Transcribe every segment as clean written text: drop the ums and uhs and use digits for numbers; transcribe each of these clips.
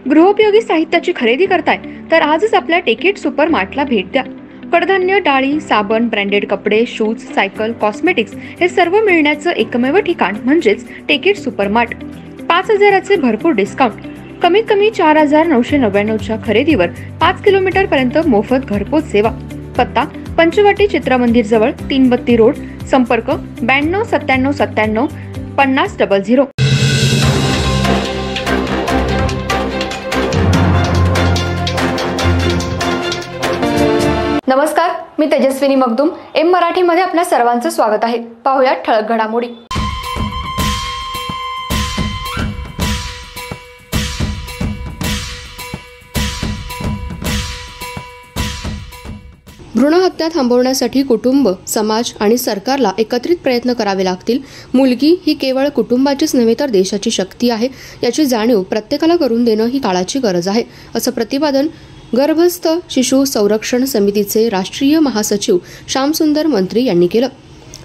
गृहोपयोगी साहित्याची खरेदी करताय तर आजच आपल्या टेकेट सुपर मार्टला भेट द्या। कडधान्य, डाळी, साबण, ब्रँडेड कपडे, शूज, सायकल, कॉस्मेटिक्स हे सर्व मिळण्याचं एकमेव ठिकाण म्हणजेच टेकेट सुपर मार्ट। 5,000चे भरपूर डिस्काउंट, कमीत कमी 4,999च्या खरेदीवर 5 किलोमीटर पर्यंत मोफत घरपोच सेवा। पत्ता पंचवटी चित्रमंदिर जवळ, 3 बत्ती रोड। संपर्क 92 97 97 50 00। नमस्कार, मी तेजस्विनी मगदूम। एम मराठी मध्ये आपल्या सर्वांचं स्वागत आहे। पाहूया ठळक घडामोडी। भ्रूणहत्या थांबवण्यासाठी कुटुंब, समाज आणि सरकारला एकत्रित प्रयत्न करावे लागतील। मुलगी ही केवळ कुटुंबाचीच नव्हे तर देशाची शक्ती आहे, याची जाणीव प्रत्येकाला करून देणं ही काळाची गरज आहे, असं प्रतिपादन गर्भस्थ शिशु संरक्षण समितीचे राष्ट्रीय महासचिव श्यामसुंदर मंत्री यांनी केलं।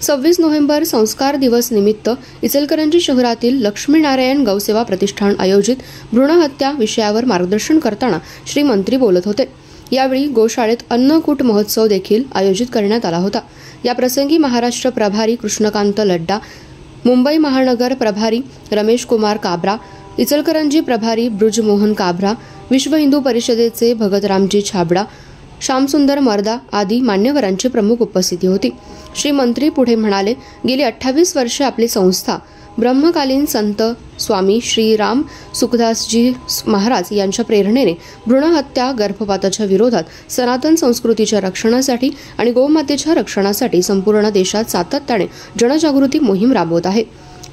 26 नोव्हेंबर संस्कार दिवस निमित्त इचलकरंजी शहरातील लक्ष्मीनारायण गौसेवा प्रतिष्ठान आयोजित भ्रूणहत्या विषयावर मार्गदर्शन करताना श्री मंत्री बोलत होते। यावेळी गोशाळेत अन्नकूट महोत्सव देखील आयोजित करण्यात आला होता। या प्रसंगी महाराष्ट्र प्रभारी कृष्णकांत लड्डा, मुंबई महानगर प्रभारी रमेश कुमार काब्रा, इचलकरंजी प्रभारी ब्रुजमोहन काब्रा, विश्व हिंदू परिषदेचे भगतरामजी छाबडा, श्यामसुंदर मर्दा आदी मान्यवरांची प्रमुख उपस्थिती होती। श्री मंत्री पुढे म्हणाले, गेली 28 वर्षे आपली संस्था ब्रह्मकालीन संत स्वामी श्री राम सुखदासजी महाराज यांच्या प्रेरणेने भ्रूणहत्या, गर्भपाताच्या विरोधात, सनातन संस्कृतीच्या रक्षणासाठी आणि गोमातेच्या रक्षणासाठी संपूर्ण देशात सातत्याने जनजागृती मोहीम राबवत आहे।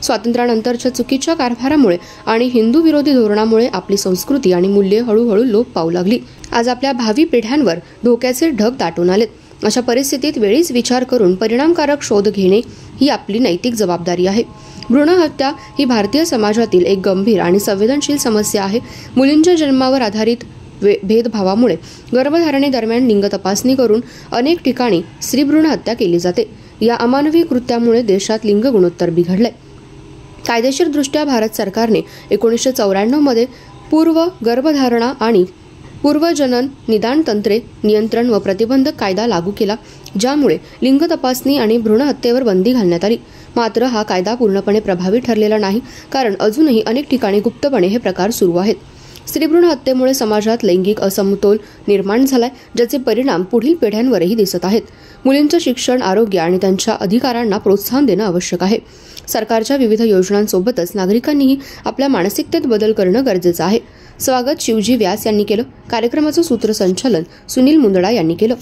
स्वातंत्र्यानंतरच्या चुकीच्या कारभारामुळे आणि हिंदू विरोधी धोरणामुळे आपली संस्कृती आणि मूल्ये हळूहळू लोप पावू लागली। आज आपल्या भावी पिढ्यांवर धोक्याचे ढग दाटून आलेत। अशा परिस्थितीत वेळीच विचार करून परिणामकारक शोध घेणे ही आपली नैतिक जबाबदारी आहे। भ्रूणहत्या ही भारतीय समाजातील एक गंभीर आणि संवेदनशील समस्या आहे। मुलींच्या जन्मावर आधारित भेदभावामुळे गर्भधारणेदरम्यान लिंग तपासणी करून अनेक ठिकाणी स्त्री भ्रूण हत्या केली जाते। या अमानवी कृत्यामुळे देशात लिंग गुणोत्तर बिघडले। कायदेशीरदृष्ट्या भारत सरकारने 1994 मध्ये पूर्व गर्भधारणा आणि पूर्वजनन निदान तंत्रे नियंत्रण व प्रतिबंधक कायदा लागू केला, ज्यामुळे लिंग तपासणी आणि भ्रूण हत्येवर बंदी घालण्यात आली। मात्र हा कायदा पूर्णपणे प्रभावी ठरलेला नाही, कारण अजूनही अनेक ठिकाणी गुप्तपणे हे प्रकार सुरू आहेत। स्त्रीभ्रूण हत्येमुळे समाजात लैंगिक असमतोल निर्माण झालाय, ज्याचे परिणाम पुढील पिढ्यांवरही दिसत आहेत। मुलींचं शिक्षण, आरोग्य आणि त्यांच्या अधिकारांना प्रोत्साहन देणं आवश्यक आहे। सरकारच्या विविध योजनांसोबतच नागरिकांनीही आपल्या मानसिकतेत बदल करणं गरजेचं आहे। स्वागत शिवजी व्यास यांनी केलं। कार्यक्रमाचं सूत्रसंचालन सुनील मुंदडा यांनी केलं।